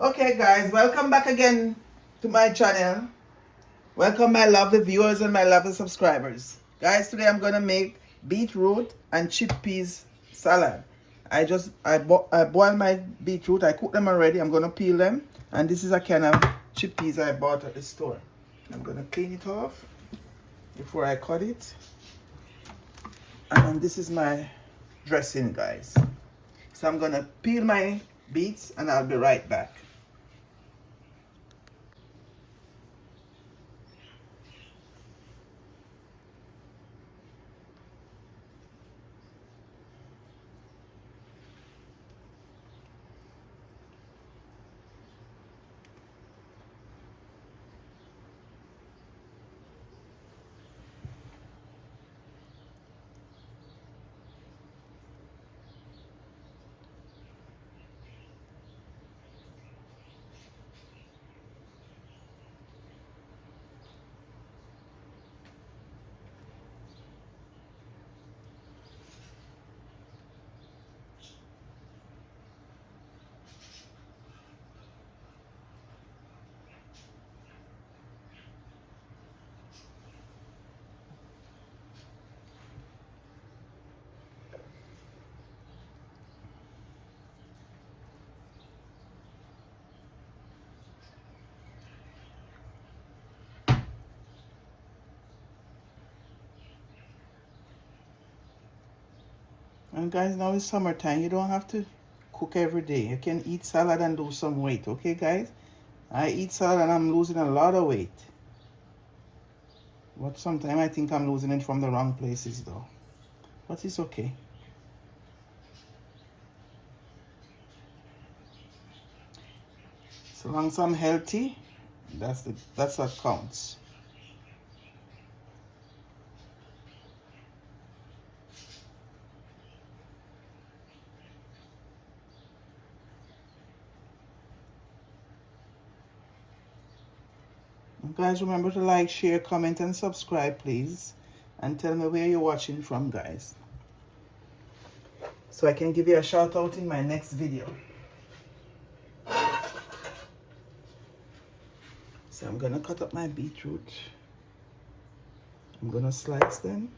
Okay guys, welcome back again to my channel. Welcome my lovely viewers and my lovely subscribers. Guys, today I'm gonna make beetroot and chickpeas salad. I boiled my beetroot, I cooked them already. I'm gonna peel them, and this is a can of chickpeas I bought at the store. I'm gonna clean it off before I cut it. And this is my dressing, guys. So I'm gonna peel my beets and I'll be right back. And guys, now it's summertime. You don't have to cook every day. You can eat salad and lose some weight. Okay, guys? I eat salad and I'm losing a lot of weight. But sometimes I think I'm losing it from the wrong places though. But it's okay. So long as I'm healthy, that's what counts. And guys, remember to like, share, comment, and subscribe, please. And tell me where you're watching from, guys, so I can give you a shout out in my next video. So I'm gonna cut up my beetroot. I'm gonna slice them.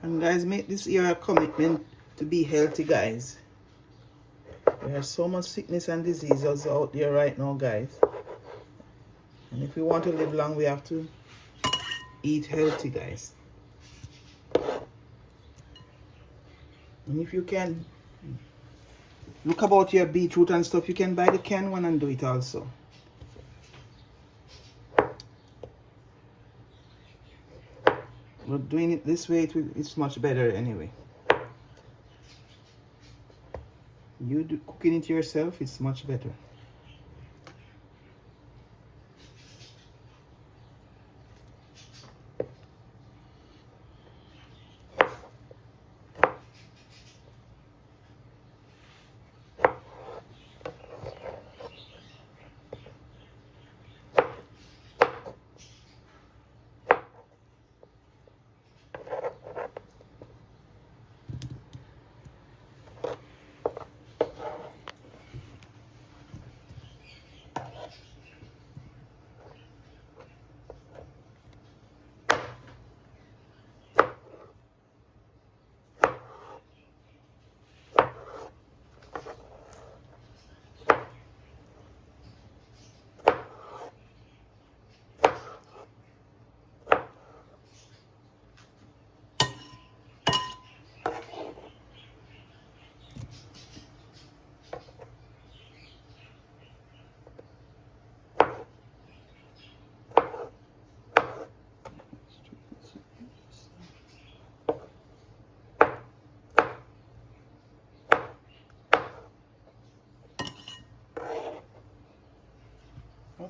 And guys, make this year a commitment to be healthy, guys. There's so much sickness and diseases out there right now, guys. And if we want to live long, we have to eat healthy, guys. And if you can look about your beetroot and stuff, you can buy the canned one and do it also. But doing it this way, it's much better anyway. Cooking it yourself, it's much better.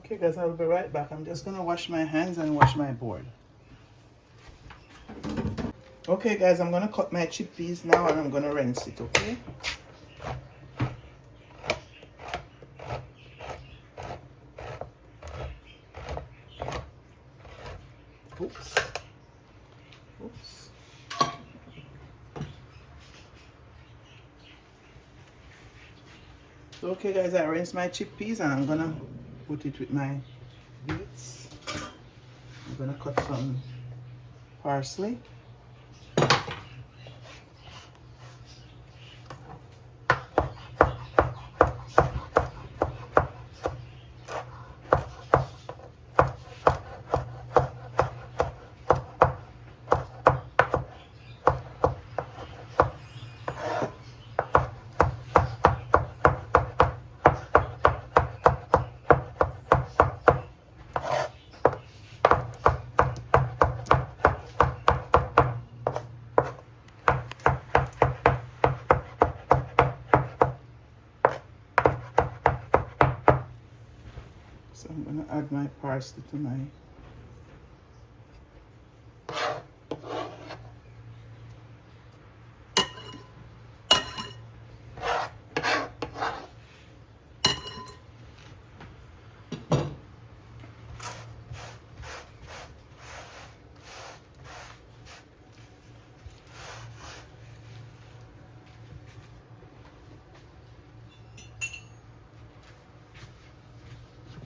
Okay guys, I'll be right back. I'm just gonna wash my hands and wash my board. Okay guys, I'm gonna cut my chickpeas now and I'm gonna rinse it, okay? Oops. Oops. So okay guys, I rinsed my chickpeas and I'm gonna put it with my beets. I'm gonna cut some parsley. So I'm gonna add my parsley to my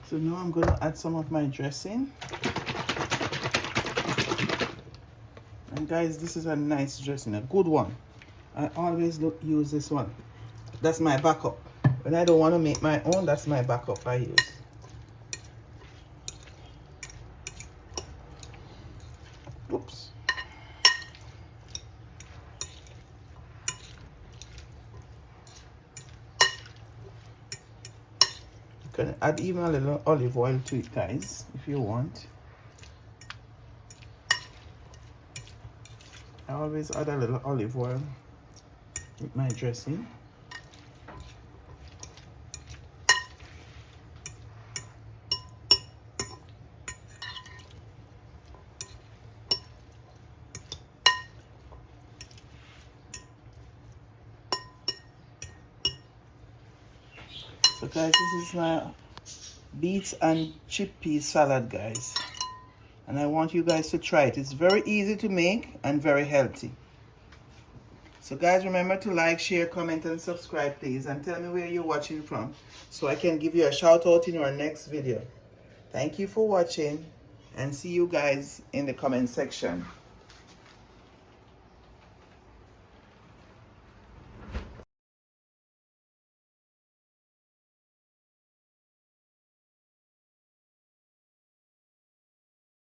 So now I'm going to add some of my dressing. And guys, this is a nice dressing, a good one. I always use this one. That's my backup. When I don't want to make my own, that's my backup I use. Oops. You can add even a little olive oil to it, guys, if you want. I always add a little olive oil with my dressing. So guys, this is my beets and chickpea salad, guys. And I want you guys to try it. It's very easy to make and very healthy. So guys, remember to like, share, comment, and subscribe, please. And tell me where you're watching from so I can give you a shout out in our next video. Thank you for watching and see you guys in the comment section.